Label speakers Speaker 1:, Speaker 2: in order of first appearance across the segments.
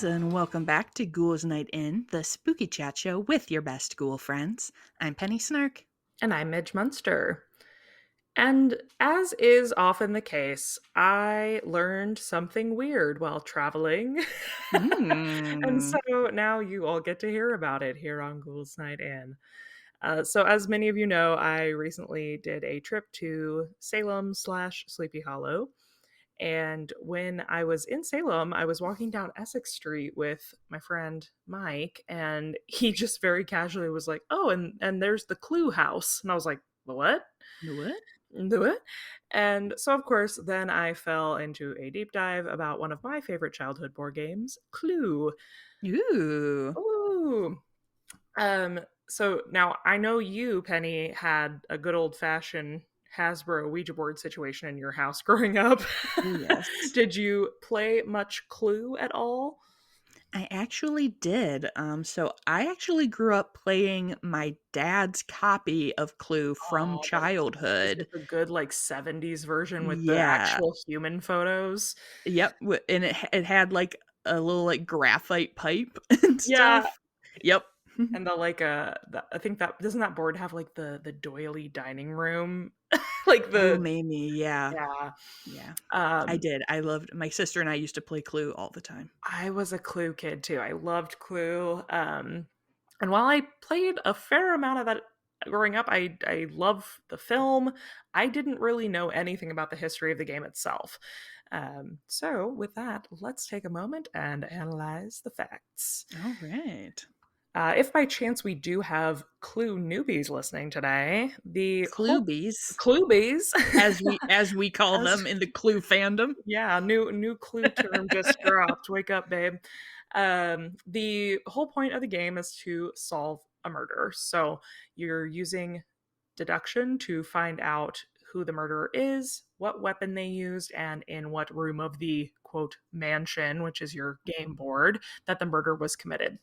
Speaker 1: and welcome back to Ghouls Night In, the spooky chat show with your best ghoul friends. I'm Penny Snark.
Speaker 2: And I'm Midge Munster. And as is often the case, I learned something weird while traveling. And
Speaker 1: Hmm.
Speaker 2: so now you all get to hear about it here on Ghouls Night In. So, as many of you know, I recently did a trip to Salem slash Sleepy Hollow. And when I was in Salem, I was walking down Essex Street with my friend Mike, and he just very casually was like, "Oh, and there's the Clue house." And I was like, "The what?
Speaker 1: What?
Speaker 2: The what?" And so of course, then I fell into a deep dive about one of my favorite childhood board games, Clue.
Speaker 1: Ooh.
Speaker 2: Ooh. Um, so now I know you, Penny, had a good old fashioned Hasbro Ouija board situation in your house growing up.
Speaker 1: Oh, yes.
Speaker 2: Did you play much Clue at all?
Speaker 1: I actually did. So I actually grew up playing my dad's copy of Clue from
Speaker 2: Oh, is
Speaker 1: childhood.
Speaker 2: it the good like 70s version with the
Speaker 1: Yeah.
Speaker 2: actual human photos?
Speaker 1: Yep. And it had like a little like graphite pipe and
Speaker 2: Yeah,
Speaker 1: stuff. Yep.
Speaker 2: and I think that doesn't that board have like the doily dining room? Like
Speaker 1: Oh,
Speaker 2: the
Speaker 1: maybe. Yeah.
Speaker 2: yeah.
Speaker 1: Yeah. I
Speaker 2: Um
Speaker 1: did. I loved my sister and I used to play Clue all the time.
Speaker 2: I was a Clue kid too. I loved Clue. And while I played a fair amount of that growing up, I love the film. I didn't really know anything about the history of the game itself. So with that, let's take a moment and analyze the facts.
Speaker 1: All right.
Speaker 2: If by chance we do have Clue newbies listening today, the whole
Speaker 1: Cluebies,
Speaker 2: Cluebies,
Speaker 1: as we call
Speaker 2: as
Speaker 1: them in the Clue fandom.
Speaker 2: yeah, new Clue term just dropped. Wake up, babe. The whole point of the game is to solve a murder. So you're using deduction to find out who the murderer is, what weapon they used, and in what room of the quote mansion, which is your game board, that the murder was committed.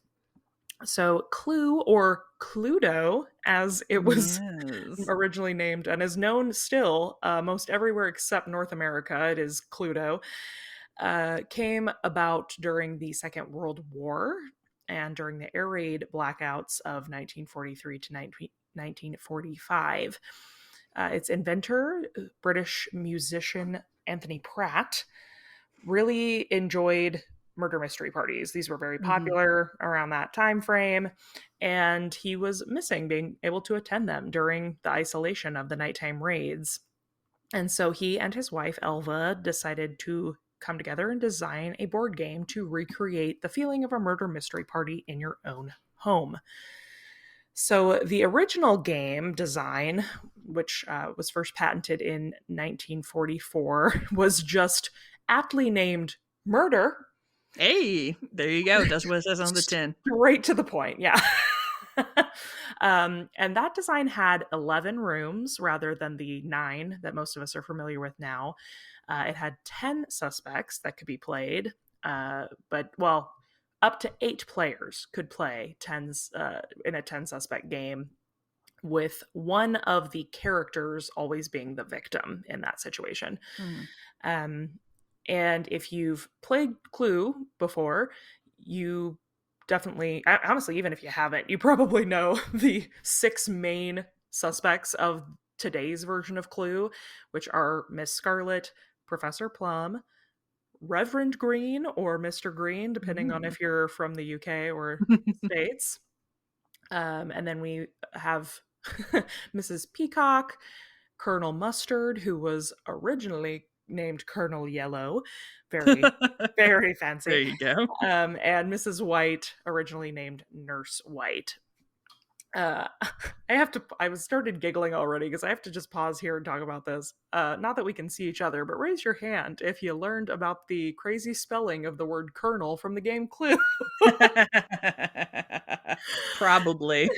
Speaker 2: So Clue, or Cluedo, as it was
Speaker 1: Yes.
Speaker 2: originally named and is known still most everywhere except North America, it is Cluedo, came about during the Second World War and during the air raid blackouts of 1943 to 1945. Its inventor, British musician Anthony Pratt, really enjoyed murder mystery parties. These were very
Speaker 1: Mhm.
Speaker 2: popular around that time frame, and he was missing being able to attend them during the isolation of the nighttime raids. And so he and his wife Elva decided to come together and design a board game to recreate the feeling of a murder mystery party in your own home. So the original game design, which was first patented in 1944, was just aptly named Murder.
Speaker 1: Hey, there you go. Does what it says on the tin.
Speaker 2: Straight to the point, yeah. And that design had 11 rooms rather than the 9 that most of us are familiar with now. It had 10 suspects that could be played, but well, up to 8 players could play in a 10 suspect game, with one of the characters always being the victim in that situation.
Speaker 1: Hmm.
Speaker 2: Um, and if you've played Clue before, you definitely, honestly, even if you haven't, you probably know the 6 main suspects of today's version of Clue, which are Miss Scarlet, Professor Plum, Reverend Green, or Mr. Green, depending on
Speaker 1: Mm.
Speaker 2: if you're from the UK or States. And then we have Mrs. Peacock, Colonel Mustard, who was originally named Colonel Yellow, very, very
Speaker 1: There
Speaker 2: fancy,
Speaker 1: you go.
Speaker 2: and Mrs. White, originally named Nurse White. Uh, I was started giggling already because I have to just pause here and talk about this. Not that we can see each other, but raise your hand if you learned about the crazy spelling of the word colonel from the game Clue.
Speaker 1: Probably.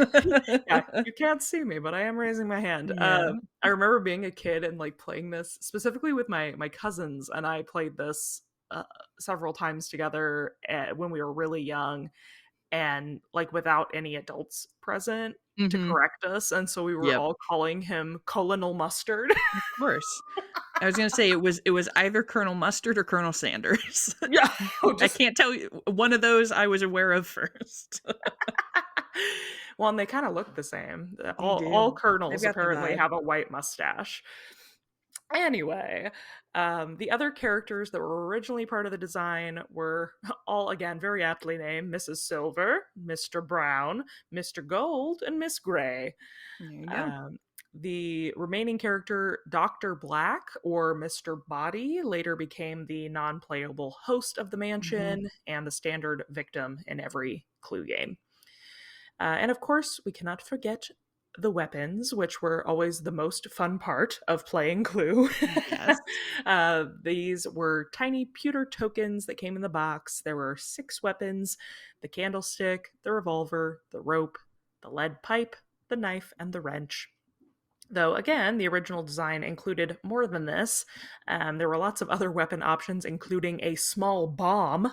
Speaker 2: Yeah, you can't see me, but I am raising my hand.
Speaker 1: Yeah.
Speaker 2: I remember being a kid and like playing this specifically with my cousins, and I played this several times together when we were really young, and like without any adults present to
Speaker 1: Mhm.
Speaker 2: correct us, and so we were
Speaker 1: Yep.
Speaker 2: all calling him Colonel Mustard.
Speaker 1: Of course. I was gonna say it was either Colonel Mustard or Colonel Sanders.
Speaker 2: Yeah,
Speaker 1: I
Speaker 2: just
Speaker 1: can't tell you one of those I was aware of first.
Speaker 2: well, and they kind of look the same.
Speaker 1: They
Speaker 2: All
Speaker 1: do. They've
Speaker 2: colonels
Speaker 1: got the
Speaker 2: apparently
Speaker 1: vibe.
Speaker 2: have a white mustache. Anyway, the other characters that were originally part of the design were all again very aptly named Mrs. Silver, Mr. Brown, Mr. Gold, and Miss Gray.
Speaker 1: There you go.
Speaker 2: Um, the remaining character, Dr. Black or Mr. Body, later became the non playable host of the
Speaker 1: Mhm.
Speaker 2: mansion and the standard victim in every Clue game. And of course, we cannot forget the weapons, which were always the most fun part of playing Clue.
Speaker 1: Yes.
Speaker 2: These were tiny pewter tokens that came in the box. There were 6 weapons: the candlestick, the revolver, the rope, the lead pipe, the knife, and the wrench. Though, again, the original design included more than this. There were lots of other weapon options, including a small bomb,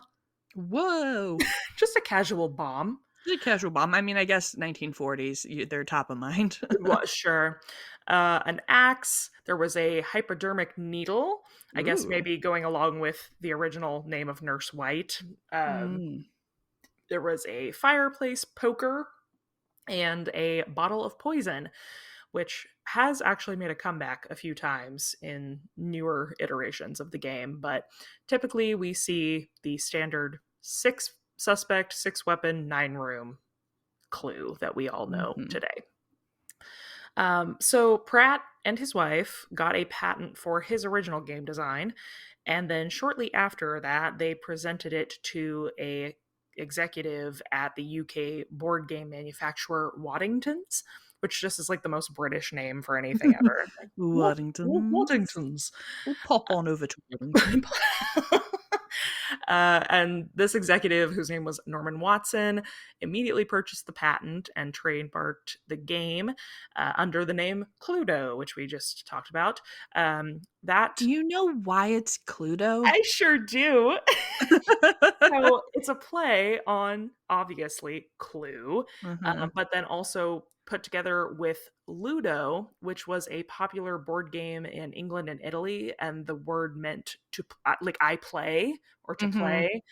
Speaker 1: Whoa!
Speaker 2: just a casual bomb.
Speaker 1: Just a casual bomb. I mean, I guess 1940s, they're top of mind.
Speaker 2: It was, sure. An axe. There was a hypodermic needle. I guess
Speaker 1: Ooh.
Speaker 2: maybe going along with the original name of Nurse White.
Speaker 1: Mm.
Speaker 2: There was a fireplace poker and a bottle of poison, which has actually made a comeback a few times in newer iterations of the game. But typically, we see the standard 6 suspect, 6 weapon, 9 room Clue that we all know
Speaker 1: Mhm.
Speaker 2: today. So Pratt and his wife got a patent for his original game design, and then shortly after that, they presented it to a executive at the UK board game manufacturer Waddingtons, which just is like the most British name for anything ever. Like,
Speaker 1: Waddingtons.
Speaker 2: Waddingtons.
Speaker 1: We'll pop on over to Waddington.
Speaker 2: And this executive, whose name was Norman Watson, immediately purchased the patent and trademarked the game under the name Cluedo, which we just talked about. That
Speaker 1: Do you know why it's Cluedo?
Speaker 2: I sure do. So it's a play on obviously Clue,
Speaker 1: Mhm.
Speaker 2: but then also put together with Ludo, which was a popular board game in England and Italy, and the word meant to like I play or to
Speaker 1: Mhm.
Speaker 2: play.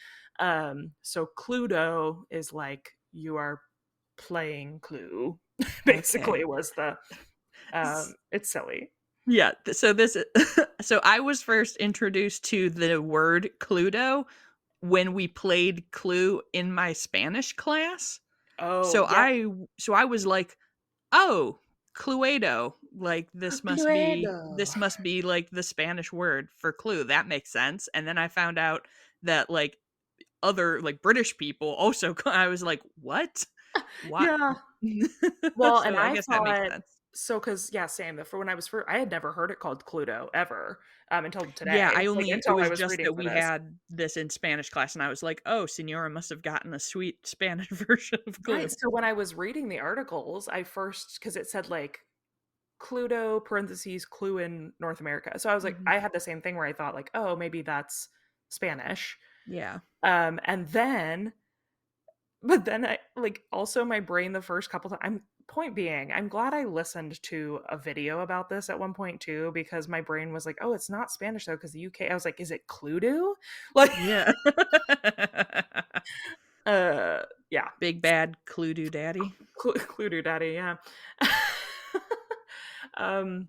Speaker 2: So Cluedo is like you are playing Clue.
Speaker 1: Okay.
Speaker 2: Basically, was the
Speaker 1: S
Speaker 2: it's silly.
Speaker 1: Yeah, so this so I was first introduced to the word Cluedo when we played Clue in my Spanish class.
Speaker 2: Oh
Speaker 1: So
Speaker 2: yeah,
Speaker 1: I was like, "Oh, Cluedo, like,
Speaker 2: Cluedo.
Speaker 1: this must be, like, the Spanish word for clue, that makes sense," and then I found out that, like, other, like, British people also I was like, "What? What?"
Speaker 2: Yeah. Well, and
Speaker 1: So I
Speaker 2: I
Speaker 1: guess that makes
Speaker 2: thought
Speaker 1: sense.
Speaker 2: so because yeah, same. For when I was first, I had never heard it called Cluedo ever until
Speaker 1: Yeah,
Speaker 2: today. Like
Speaker 1: it
Speaker 2: until I
Speaker 1: was
Speaker 2: was
Speaker 1: just
Speaker 2: reading
Speaker 1: that
Speaker 2: for
Speaker 1: we
Speaker 2: this.
Speaker 1: had this in Spanish class, and I was like, "Oh, Señora must have gotten a sweet Spanish version of
Speaker 2: Right.
Speaker 1: Clue."
Speaker 2: So when I was reading the articles, I first because it said like Cluedo parentheses Clue in North America. So I was like,
Speaker 1: Mhm.
Speaker 2: I had the same thing where I thought like, oh, maybe that's Spanish.
Speaker 1: Yeah.
Speaker 2: And then But then I like, also my brain the first couple times I'm point being, I'm glad I listened to a video about this at one point too, because my brain was like, "Oh, it's not Spanish though, because the UK." I was like, "Is it Cluedo?" Like,
Speaker 1: Yeah.
Speaker 2: yeah.
Speaker 1: Big bad Cloo-doo Daddy.
Speaker 2: Cloo-doo Daddy, yeah. Um,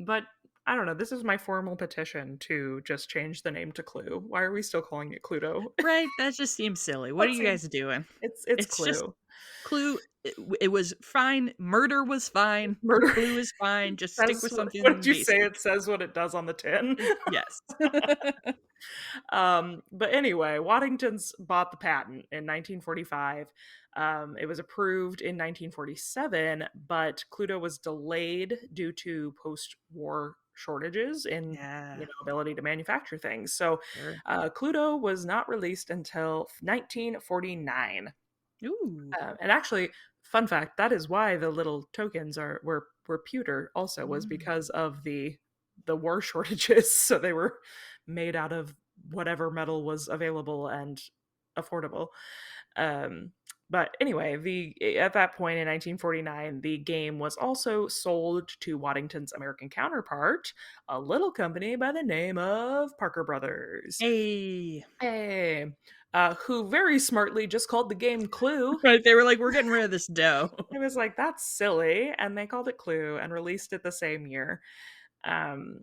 Speaker 2: but I don't know, this is my formal petition to just change the name to Clue. Why are we still calling it Cluedo?
Speaker 1: Right? That just seems silly. What are
Speaker 2: That
Speaker 1: you
Speaker 2: seems
Speaker 1: guys doing?
Speaker 2: it's
Speaker 1: It's just
Speaker 2: Clue.
Speaker 1: Clue it was fine, murder was fine,
Speaker 2: Murder
Speaker 1: Clue is fine, just stick
Speaker 2: says
Speaker 1: with
Speaker 2: what did
Speaker 1: something
Speaker 2: you say?
Speaker 1: basic.
Speaker 2: It says what it does on the tin.
Speaker 1: Yes.
Speaker 2: But anyway, Waddington's bought the patent in 1945. It was approved in 1947, but Cluedo was delayed due to post-war shortages in
Speaker 1: Yeah,
Speaker 2: ability to manufacture things. So
Speaker 1: sure.
Speaker 2: Cluedo was not released until 1949.
Speaker 1: Ooh.
Speaker 2: And actually, fun fact, that is why the little tokens were pewter also was
Speaker 1: Mm.
Speaker 2: because of the war shortages. So they were made out of whatever metal was available and affordable. Um, But anyway, the at that point in 1949, the game was also sold to Waddington's American counterpart, a little company by the name of Parker Brothers.
Speaker 1: Hey.
Speaker 2: Hey, who very smartly just called the game Clue.
Speaker 1: Right, they were like, "We're getting rid of this dough."
Speaker 2: It was like, that's silly. And they called it Clue and released it the same year. Um,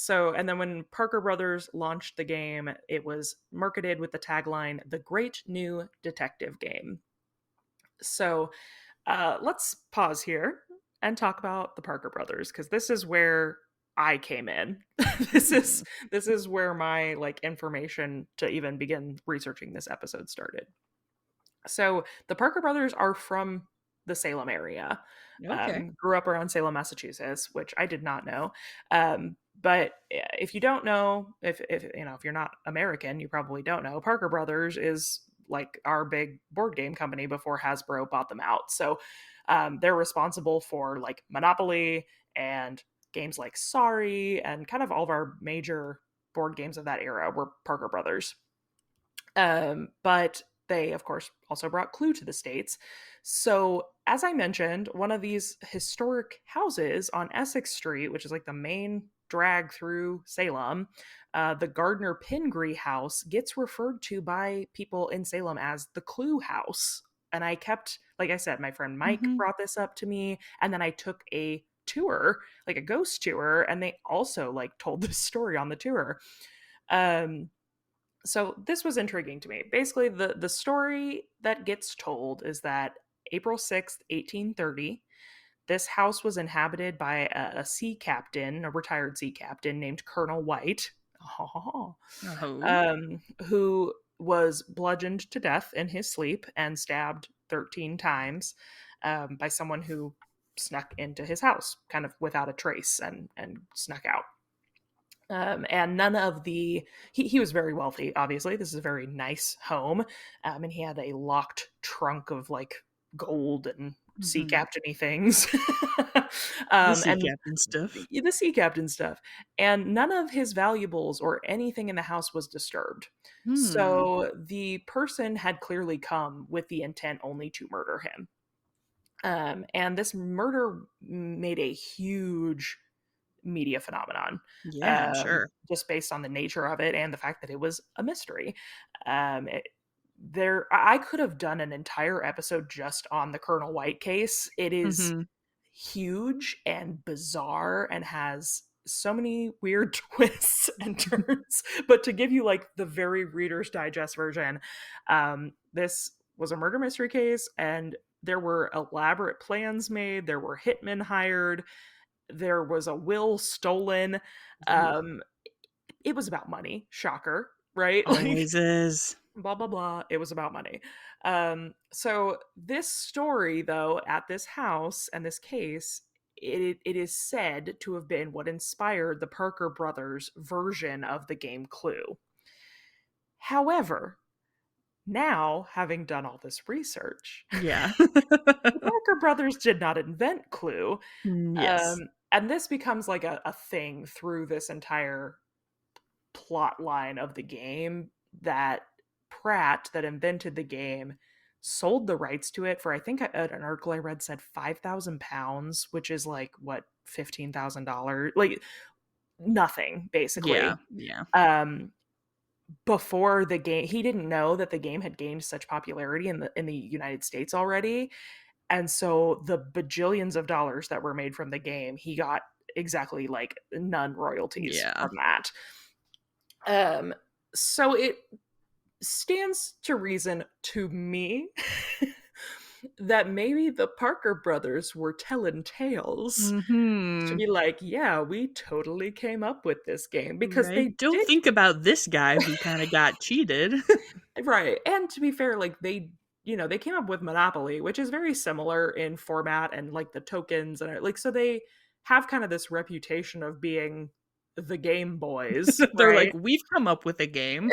Speaker 2: and then when Parker Brothers launched the game, it was marketed with the tagline, The Great New Detective Game. So let's pause here and talk about the Parker Brothers, because this is where I came in. this is
Speaker 1: Hmm.
Speaker 2: this is where my like information to even begin researching this episode started. So the Parker brothers are from the Salem area.
Speaker 1: Okay.
Speaker 2: Grew up around Salem, Massachusetts, which I did not know. But if you don't know, if you know, if you're not American, you probably don't know. Parker Brothers is like our big board game company before Hasbro bought them out. So they're responsible for like Monopoly and games like Sorry and kind of all of our major board games of that era were Parker Brothers. But they, of course, also brought Clue to the States. So, as I mentioned, one of these historic houses on Essex Street, which is like the main drag through Salem, the Gardner Pingree House, gets referred to by people in Salem as the Clue House. And I kept, like I said, my friend Mike
Speaker 1: Mhm.
Speaker 2: brought this up to me, and then I took a tour, like a ghost tour, and they also like told this story on the tour. Um, so this was intriguing to me. Basically, the story that gets told is that April 6th, 1830, this house was inhabited by a sea captain, a retired sea captain named Colonel White,
Speaker 1: Oh.
Speaker 2: who was bludgeoned to death in his sleep and stabbed 13 times by someone who snuck into his house, kind of without a trace, and snuck out. And none of he was very wealthy, obviously. This is a very nice home. And he had a locked trunk of like gold and sea
Speaker 1: Mhm.
Speaker 2: captainy things.
Speaker 1: The sea
Speaker 2: And
Speaker 1: captain stuff.
Speaker 2: the sea captain stuff. And none of his valuables or anything in the house was disturbed.
Speaker 1: Hmm.
Speaker 2: So the person had clearly come with the intent only to murder him. And this murder made a huge media phenomenon,
Speaker 1: Yeah, I'm sure.
Speaker 2: just based on the nature of it and the fact that it was a mystery. It, I could have done an entire episode just on the Colonel White case. It is
Speaker 1: Mhm.
Speaker 2: huge and bizarre and has so many weird twists and turns. But to give you like the very Reader's Digest version, this was a murder mystery case, and there were elaborate plans made. There were hitmen hired. There was a will stolen.
Speaker 1: Ooh.
Speaker 2: Um, it was about money. Shocker, right? Like
Speaker 1: Always is.
Speaker 2: blah blah blah. It was about money. So this story, though, at this house and this case, it is said to have been what inspired the Parker brothers' version of the game Clue. However, now having done all this research,
Speaker 1: Yeah.
Speaker 2: the Parker brothers did not invent Clue.
Speaker 1: Yes.
Speaker 2: And this becomes like a thing through this entire plot line of the game, that Pratt, that invented the game, sold the rights to it for, I think an article I read said £5,000, which is like what, $15,000, like nothing
Speaker 1: Yeah,
Speaker 2: basically.
Speaker 1: yeah.
Speaker 2: Um, Before the game, he didn't know that the game had gained such popularity in the United States already, and so the bajillions of dollars that were made from the game, he got exactly like none royalties
Speaker 1: Yeah.
Speaker 2: from that. Um, so it stands to reason to me that maybe the Parker brothers were telling tales to
Speaker 1: Mhm.
Speaker 2: be like, yeah, we totally came up with this game, because
Speaker 1: Right?
Speaker 2: they
Speaker 1: Don't
Speaker 2: did.
Speaker 1: think about this guy who kinda got cheated.
Speaker 2: Right. And to be fair, like they came up with Monopoly, which is very similar in format and like the tokens and like, so they have kind of this reputation of being the Game Boys,
Speaker 1: They're like,
Speaker 2: right?
Speaker 1: "We've come up with a game.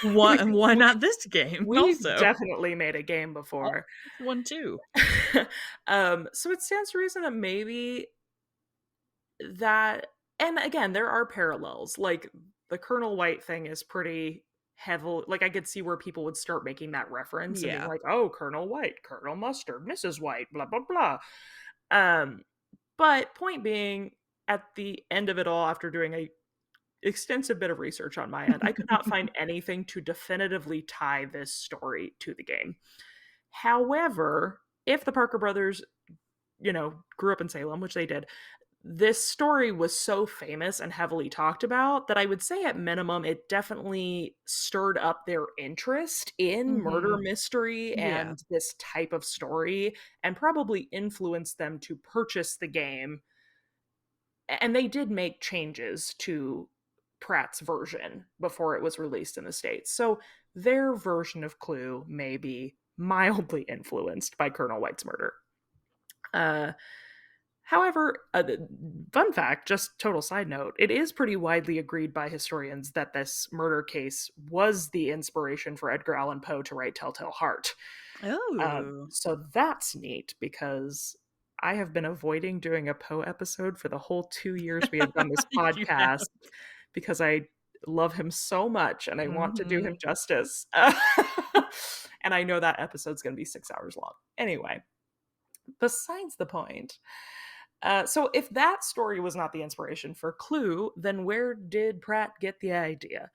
Speaker 1: Why
Speaker 2: we,
Speaker 1: not this game
Speaker 2: we've
Speaker 1: also?"
Speaker 2: definitely made a game
Speaker 1: Oh,
Speaker 2: before.
Speaker 1: this one too.
Speaker 2: So it stands to reason that maybe that, and again, there are parallels. Like the Colonel White thing is pretty heavily, like I could see where people would start making that reference and being
Speaker 1: Yeah.
Speaker 2: like, "Oh, Colonel White, Colonel Mustard, Mrs. White, blah blah blah." Um, but point being, at the end of it all, after doing a extensive bit of research on my end, I could not find anything to definitively tie this story to the game. However, if the Parker brothers, grew up in Salem, which they did, this story was so famous and heavily talked about that I would say at minimum it definitely stirred up their interest in murder
Speaker 1: Mhm.
Speaker 2: mystery
Speaker 1: Yeah.
Speaker 2: and this type of story, and probably influenced them to purchase the game. And they did make changes to Pratt's version before it was released in the States. So their version of Clue may be mildly influenced by Colonel White's murder. Uh, However, fun fact, just total side note, it is pretty widely agreed by historians that this murder case was the inspiration for Edgar Allan Poe to write Telltale Heart.
Speaker 1: Oh.
Speaker 2: So that's neat because I have been avoiding doing a Poe episode for the whole 2 years we have done this
Speaker 1: You have.
Speaker 2: podcast because I love him so much and I want to do him
Speaker 1: Mhm.
Speaker 2: justice. And I know that episode's going to be 6 hours long. Anyway, besides the point. So if that story was not the inspiration for Clue, then where did Pratt get the idea?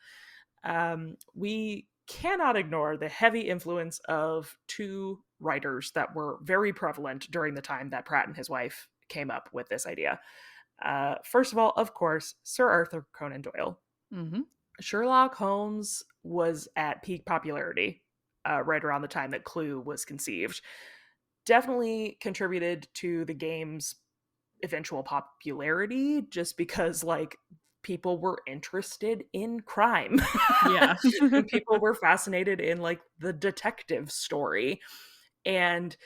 Speaker 2: We cannot ignore the heavy influence of two writers that were very prevalent during the time that Pratt and his wife came up with this idea. First of all, of course, Sir Arthur Conan Doyle.
Speaker 1: Mhm.
Speaker 2: Sherlock Holmes was at peak popularity right around the time that Clue was conceived. Definitely contributed to the game's eventual popularity just because like people were interested in crime
Speaker 1: Yeah.
Speaker 2: and people were fascinated in like the detective story. And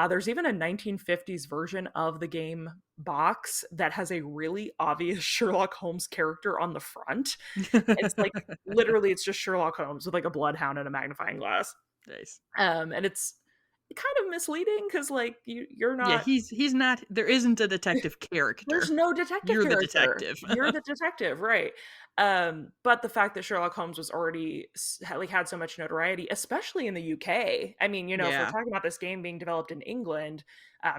Speaker 2: there's even a 1950s version of the game box that has a really obvious Sherlock Holmes character on the front. It's like literally it's just Sherlock Holmes with like a bloodhound and a magnifying glass.
Speaker 1: Nice.
Speaker 2: And it's kind of misleading because like you're
Speaker 1: Yeah,
Speaker 2: not.
Speaker 1: he's not there isn't a detective
Speaker 2: There's
Speaker 1: character.
Speaker 2: no detective
Speaker 1: You're the
Speaker 2: character.
Speaker 1: detective.
Speaker 2: You're the detective, right. But the fact that Sherlock Holmes was already had so much notoriety, especially in the UK. I mean, if we're
Speaker 1: Yeah.
Speaker 2: talking about this game being developed in England,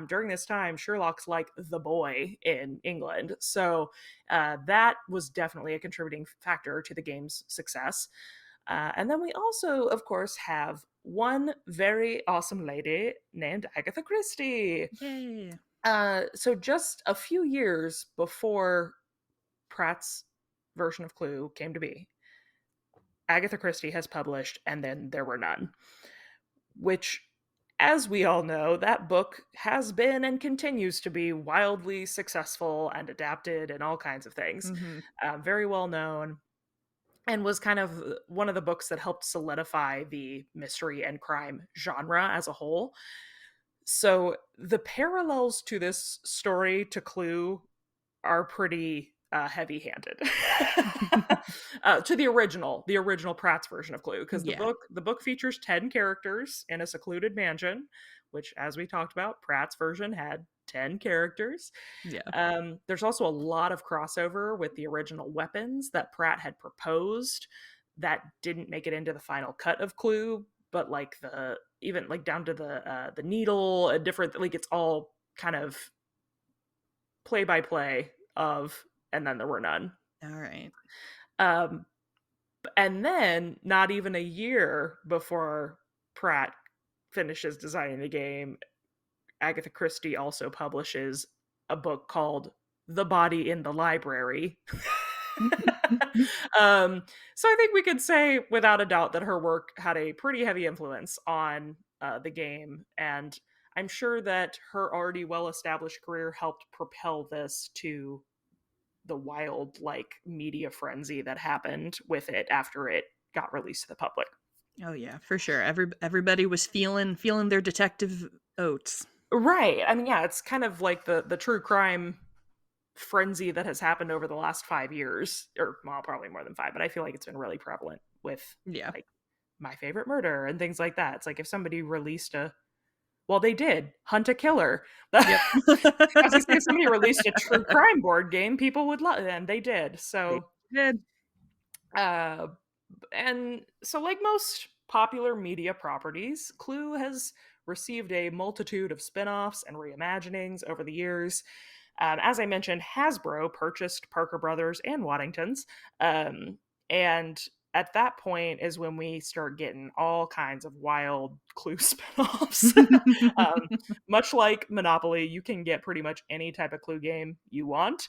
Speaker 2: during this time, Sherlock's like the boy in England. So that was definitely a contributing factor to the game's success. And then we also, of course, have one very awesome lady named Agatha Christie.
Speaker 1: Yay.
Speaker 2: So just a few years before Pratt's version of Clue came to be, Agatha Christie has published And Then There Were None, which, as we all know, that book has been and continues to be wildly successful and adapted and all kinds of things.
Speaker 1: Mhm.
Speaker 2: Very well known, and was kind of one of the books that helped solidify the mystery and crime genre as a whole. So the parallels to this story to Clue are pretty heavy-handed to the original Pratt's version of Clue, because the
Speaker 1: Yeah.
Speaker 2: book features 10 characters in a secluded mansion, which, as we talked about, Pratt's version had 10 characters.
Speaker 1: Yeah.
Speaker 2: There's also a lot of crossover with the original weapons that Pratt had proposed that didn't make it into the final cut of Clue, but like the even like down to the needle, a different like it's all kind of play by play of And Then There Were None.
Speaker 1: Alright.
Speaker 2: Um, and then, not even a year before Pratt finishes designing the game, Agatha Christie also publishes a book called The Body in the Library. So I think we could say without a doubt that her work had a pretty heavy influence on the game, and I'm sure that her already well established career helped propel this to the wild like media frenzy that happened with it after it got released to the public.
Speaker 1: Oh, yeah, for sure. Everybody was feeling their detective oats.
Speaker 2: Right. I mean, yeah, it's kind of like the true crime frenzy that has happened over the last 5 years, or well, probably more than five, but I feel like it's been really prevalent with
Speaker 1: Yeah.
Speaker 2: like My Favorite Murder and things like that. It's like if somebody released well, they did Hunt a Killer.
Speaker 1: Yep.
Speaker 2: I was gonna say if somebody released a true crime board game, people would love, and they did.
Speaker 1: They
Speaker 2: So
Speaker 1: did.
Speaker 2: uh And so, like most popular media properties, Clue has received a multitude of spin offs and reimaginings over the years. As I mentioned, Hasbro purchased Parker Brothers and Waddington's. And at that point is when we start getting all kinds of wild Clue spin-offs. um, much like Monopoly, you can get pretty much any type of Clue game you want.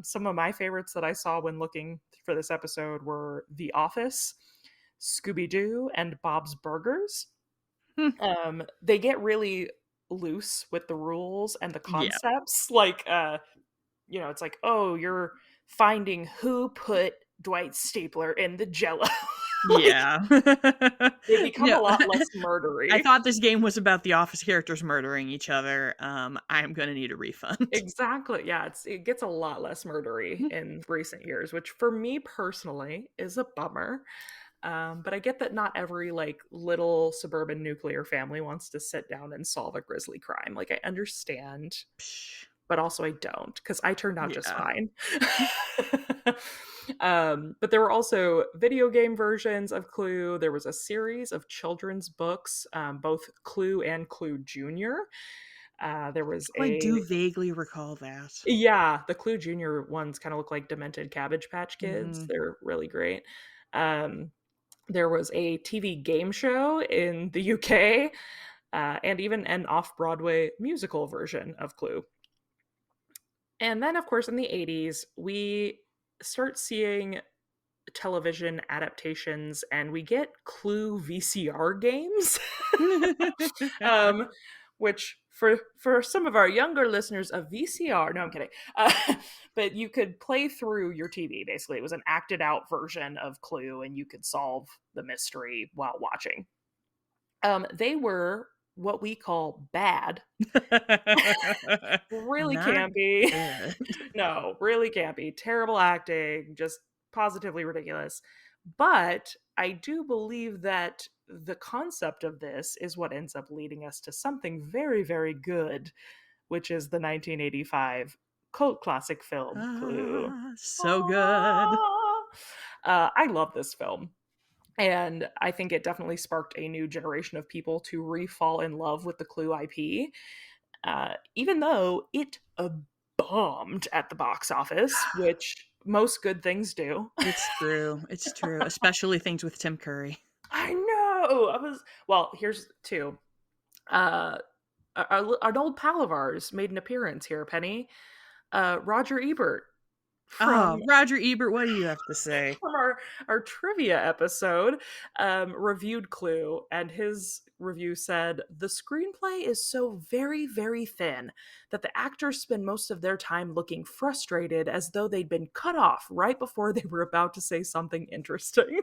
Speaker 2: Some of my favorites that I saw when looking for this episode were The Office, Scooby-Doo, and Bob's Burgers. They get really loose with the rules and the
Speaker 1: Yeah.
Speaker 2: concepts. Like, it's like, oh, you're finding who put Dwight's stapler in the Jello. Like,
Speaker 1: Yeah.
Speaker 2: they become a
Speaker 1: No.
Speaker 2: lot less
Speaker 1: I
Speaker 2: murdery.
Speaker 1: thought this game was about the Office characters murdering each other. I'm gonna need a refund.
Speaker 2: Exactly. Yeah, it gets a lot less murdery in recent years, which for me personally is a bummer. But I get that not every like little suburban nuclear family wants to sit down and solve a grisly crime. Like I understand,
Speaker 1: Psh,
Speaker 2: but also I don't because I turned out just
Speaker 1: yeah.
Speaker 2: fine. But there were also video game versions of Clue. There was a series of children's books, both Clue and Clue Junior. There was
Speaker 1: Oh, I
Speaker 2: a
Speaker 1: do vaguely recall that.
Speaker 2: Yeah, the Clue Junior ones kind of look like demented Cabbage Patch Kids.
Speaker 1: Mhm.
Speaker 2: They're really great. Um, there was a TV game show in the UK, and even an off-Broadway musical version of Clue. And then, of course, in the 80s, we start seeing television adaptations and we get Clue VCR games. um, which for some of our younger listeners, a VCR, no, I'm kidding. But you could play through your TV, basically. It was an acted out version of Clue, and you could solve the mystery while watching. They were what we call bad, really
Speaker 1: Not
Speaker 2: campy.
Speaker 1: good.
Speaker 2: No, really campy. Terrible acting, just positively ridiculous. But I do believe that the concept of this is what ends up leading us to something very, very good, which is the 1985 cult classic film Clue.
Speaker 1: Ah, so good.
Speaker 2: Ah! I love this film. And I think it definitely sparked a new generation of people to re-fall in love with the Clue IP, even though it bombed at the box office, which most good things do.
Speaker 1: It's true. It's true, especially things with Tim Curry.
Speaker 2: I know. Well, here's two. Uh, an old pal of ours made an appearance here, Penny. Roger Ebert from
Speaker 1: Oh, Roger Ebert, what do you have to say?
Speaker 2: from our trivia episode, reviewed Clue, and his review said the screenplay is so very, very thin that the actors spend most of their time looking frustrated as though they'd been cut off right before they were about to say something interesting.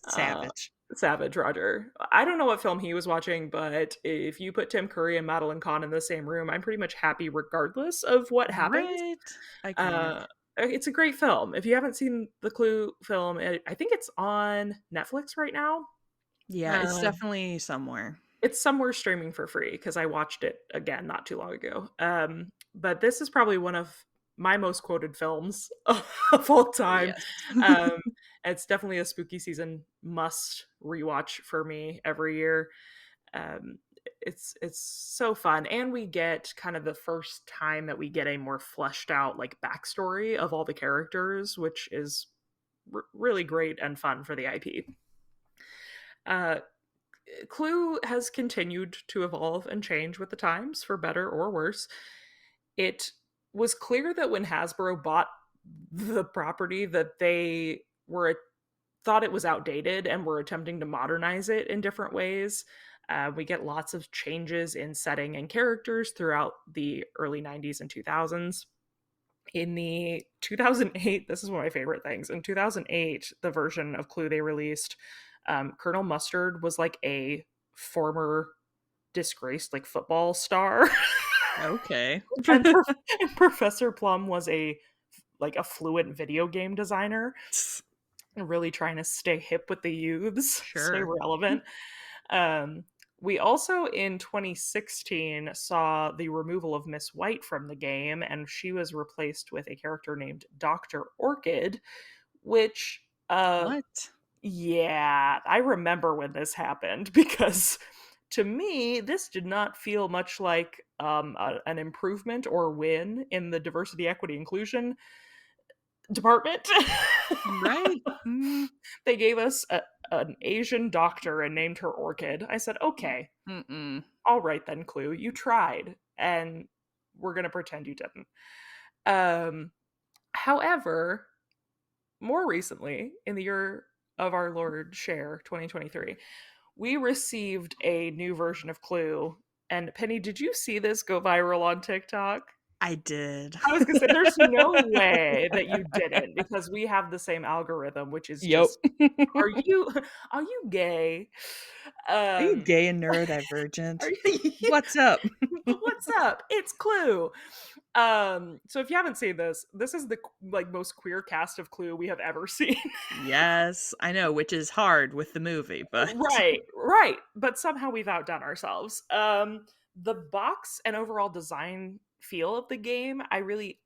Speaker 2: uh,
Speaker 1: Savage.
Speaker 2: Savage Roger. I don't know what film he was watching, but if you put Tim Curry and Madeline Kahn in the same room, I'm pretty much happy regardless of what happens.
Speaker 1: Right? Iconic.
Speaker 2: It's a great film. If you haven't seen the Clue film, I think it's on Netflix right now.
Speaker 1: Yeah, it's
Speaker 2: Uh,
Speaker 1: definitely somewhere.
Speaker 2: it's somewhere streaming for free because I watched it again not too long ago. But this is probably one of my most quoted films of all time.
Speaker 1: Yes.
Speaker 2: Um, it's definitely a spooky season must rewatch for me every year. Um, it's so fun, and we get kind of the first time that we get a more fleshed out like backstory of all the characters, which is really great and fun for the IP. Uh, Clue has continued to evolve and change with the times, for better or worse. It was clear that when Hasbro bought the property that they were thought it was outdated and were attempting to modernize it in different ways. We get lots of changes in setting and characters throughout the early 90s and 2000s. In the 2008, this is one of my favorite things. In 2008, the version of Clue they released, Colonel Mustard was like a former disgraced like football star.
Speaker 1: Okay.
Speaker 2: and, and Professor Plum was a fluent video game designer, really trying to stay hip with the youths, stay
Speaker 1: Sure.
Speaker 2: relevant. Um, We also in 2016 saw the removal of Miss White from the game, and she was replaced with a character named Dr. Orchid, which,
Speaker 1: What?
Speaker 2: yeah, I remember when this happened because to me, this did not feel much like an improvement or win in the diversity, equity, inclusion department.
Speaker 1: Right? Mm,
Speaker 2: They gave us an Asian doctor and named her Orchid. I said, okay,
Speaker 1: mm-mm.
Speaker 2: all right then, Clue, you tried, and we're gonna pretend you didn't. Um, However, more recently, in the year of our Lord Share 2023, we received a new version of Clue. And Penny, did you see this go viral on TikTok?
Speaker 1: I did.
Speaker 2: I was gonna say, there's no way that you didn't because we have the same algorithm, which is
Speaker 1: Yep.
Speaker 2: just, are you are you gay?
Speaker 1: Are you
Speaker 2: Um,
Speaker 1: gay and
Speaker 2: are
Speaker 1: neurodivergent?
Speaker 2: you,
Speaker 1: What's up?
Speaker 2: what's up? It's Clue. So if you haven't seen this, this is the like most queer cast of Clue we have ever seen.
Speaker 1: Yes, I know, which is hard with the movie, but
Speaker 2: Right, right. But somehow we've outdone ourselves. The box and overall design feel of the game, I really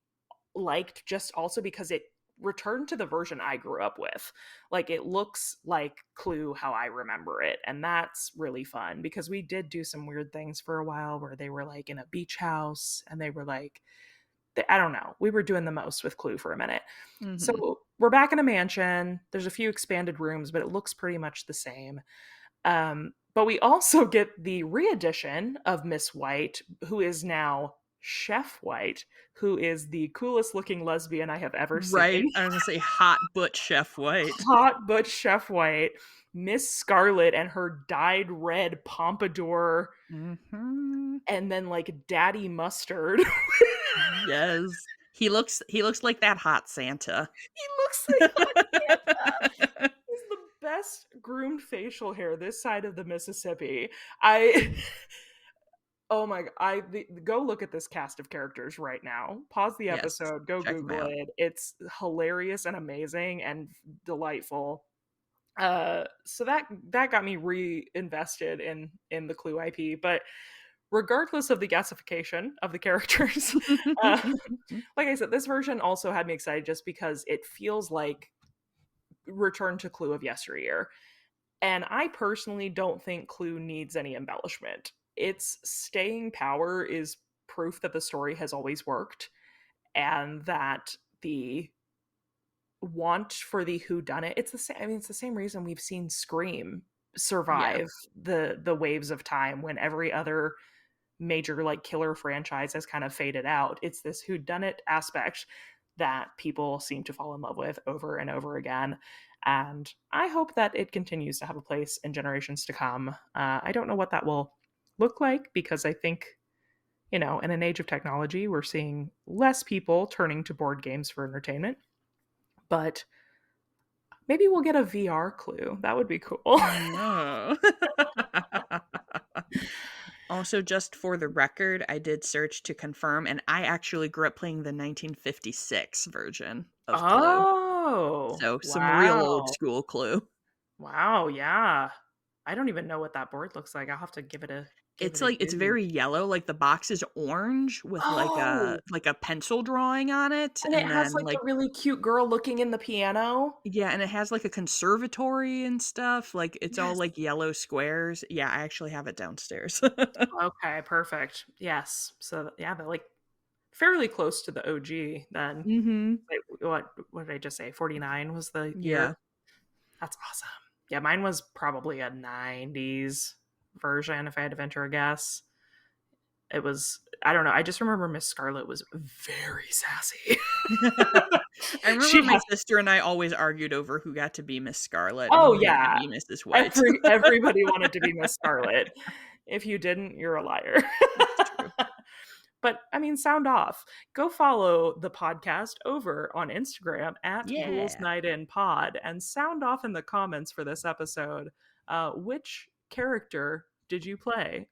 Speaker 2: liked just also because it returned to the version I grew up with. Like it looks like Clue how I remember it. And that's really fun because we did do some weird things for a while where they were like in a beach house and they were like, I don't know. We were doing the most with Clue for a minute.
Speaker 1: Mhm.
Speaker 2: So we're back in a mansion. There's a few expanded rooms, but it looks pretty much the same. But we also get the re-edition of Miss White, who is now Chef White, who is the coolest looking lesbian I have ever
Speaker 1: Right?
Speaker 2: seen.
Speaker 1: I was gonna say hot butch Chef White.
Speaker 2: Hot butch Chef White, Miss Scarlet and her dyed red pompadour,
Speaker 1: Mhm.
Speaker 2: and then like Daddy Mustard.
Speaker 1: Yes. He looks like that hot Santa.
Speaker 2: He looks like Hot Santa. He's the best groomed facial hair this side of the Mississippi. I Oh my go look at this cast of characters right now. Pause the
Speaker 1: Yes.
Speaker 2: episode, go
Speaker 1: Check him
Speaker 2: Google
Speaker 1: out.
Speaker 2: it. It's hilarious and amazing and delightful. So that got me reinvested in the Clue IP. But regardless of the gasification of the characters, uh, like I said, this version also had me excited just because it feels like Return to Clue of yesteryear. And I personally don't think Clue needs any embellishment. Its staying power is proof that the story has always worked and that the want for the who done it, it's the same, I mean it's the same reason we've seen Scream
Speaker 1: Yeah.
Speaker 2: survive the waves of time when every other major like killer franchise has kind of faded out. It's this who done it aspect that people seem to fall in love with over and over again. And I hope that it continues to have a place in generations to come. I don't know what that will look like because I think, in an age of technology, we're seeing less people turning to board games for entertainment. But maybe we'll get a VR Clue. That would be cool.
Speaker 1: No. Also, just for the record, I did search to confirm, and I actually grew up playing the 1956 version of Clue.
Speaker 2: Oh,
Speaker 1: So, some real old
Speaker 2: wow.
Speaker 1: school Clue.
Speaker 2: Wow, yeah. I don't even know what that board looks like. I'll have to give
Speaker 1: It's
Speaker 2: it a
Speaker 1: like it's
Speaker 2: Google.
Speaker 1: very yellow, like, the box is orange with,
Speaker 2: Oh,
Speaker 1: like a pencil drawing on it,
Speaker 2: and it
Speaker 1: and
Speaker 2: has,
Speaker 1: then,
Speaker 2: like, the
Speaker 1: like
Speaker 2: really cute girl looking in the piano?
Speaker 1: yeah, and it has, like, a conservatory and stuff, like, it's all,
Speaker 2: Yes.
Speaker 1: like, yellow squares. Yeah, I actually have it downstairs.
Speaker 2: Okay, perfect. Yes. So, yeah, they're, like, fairly close to the OG then.
Speaker 1: Mhm.
Speaker 2: Wait, what did I just say? 49 was the year?
Speaker 1: Yeah.
Speaker 2: That's awesome. Yeah, mine was probably a 90s version if I had to venture a guess. It was, I don't know, I just remember Miss Scarlet was very sassy.
Speaker 1: I remember
Speaker 2: She
Speaker 1: my
Speaker 2: had
Speaker 1: sister and I always argued over who got to be Miss Scarlet and
Speaker 2: Oh,
Speaker 1: who got to
Speaker 2: yeah.
Speaker 1: be Mrs. White.
Speaker 2: Everybody wanted to be Miss Scarlet. If you didn't, you're a liar.
Speaker 1: It's true.
Speaker 2: But, I mean, sound off. Go follow the podcast over on Instagram at Ghouls
Speaker 1: Yeah.
Speaker 2: Night In Pod and sound off in the comments for this episode. Which character did you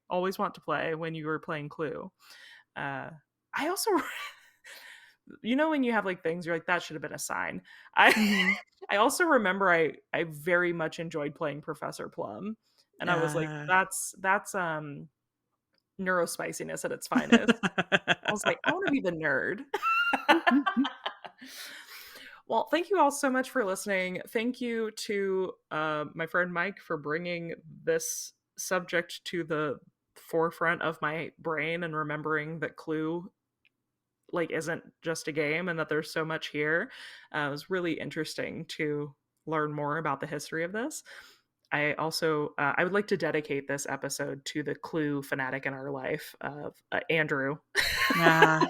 Speaker 2: always want to play when you were playing Clue? Uh, I also You know when you have, like, things you're like, "That should have been a sign." I
Speaker 1: Mhm.
Speaker 2: I also remember I very much enjoyed playing Professor Plum, and I was like,
Speaker 1: Uh.
Speaker 2: "That's neurospiciness at its finest." I was like, "I wanna be the nerd." Well, thank you all so much for listening. Thank you to, my friend Mike for bringing this subject to the forefront of my brain and remembering that Clue, like, isn't just a game and that there's so much here. It was really interesting to learn more about the history of this. I also I would like to dedicate this episode to the Clue fanatic in our life of Andrew
Speaker 1: Ah.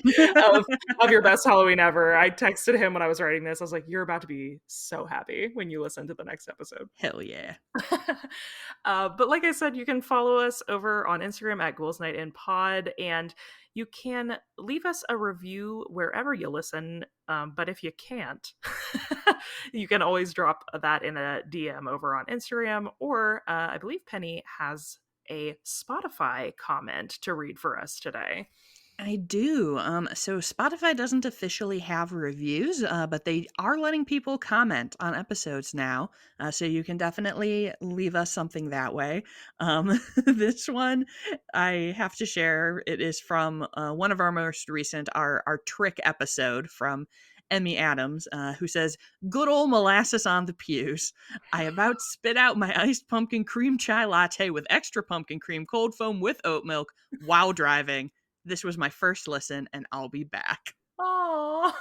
Speaker 2: of your best Halloween ever. I texted him when I was writing this. I was like, "You're about to be so happy when you listen to the next episode."
Speaker 1: Hell yeah.
Speaker 2: But like I said, you can follow us over on Instagram at Ghouls Night in Pod, and you can leave us a review wherever you listen. But if you can't, you can always drop that in a DM over on Instagram, or I believe Penny has a Spotify comment to read for us today.
Speaker 1: I do. So Spotify doesn't officially have reviews, but they are letting people comment on episodes now. So you can definitely leave us something that way. This one I have to share. It is from one of our most recent, our trick episode from Emmy Adams, who says, "Good old molasses on the pews. I about spit out my iced pumpkin cream chai latte with extra pumpkin cream cold foam with oat milk while driving. This was my first listen, and I'll be back."
Speaker 2: Oh,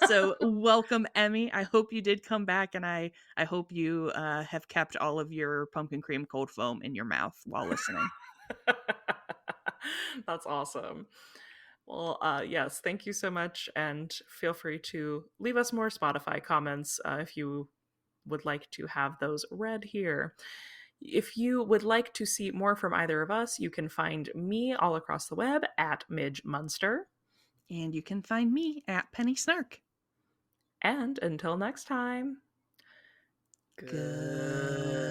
Speaker 1: So, welcome, Emmy. I hope you did come back, and I hope you have kept all of your pumpkin cream cold foam in your mouth while listening.
Speaker 2: that's awesome. Well, yes, thank you so much. And feel free to leave us more Spotify comments if you would like to have those read here. If you would like to see more from either of us, you can find me all across the web at Midge Munster.
Speaker 1: And you can find me at Penny Snark.
Speaker 2: And until next time, good.
Speaker 1: Good.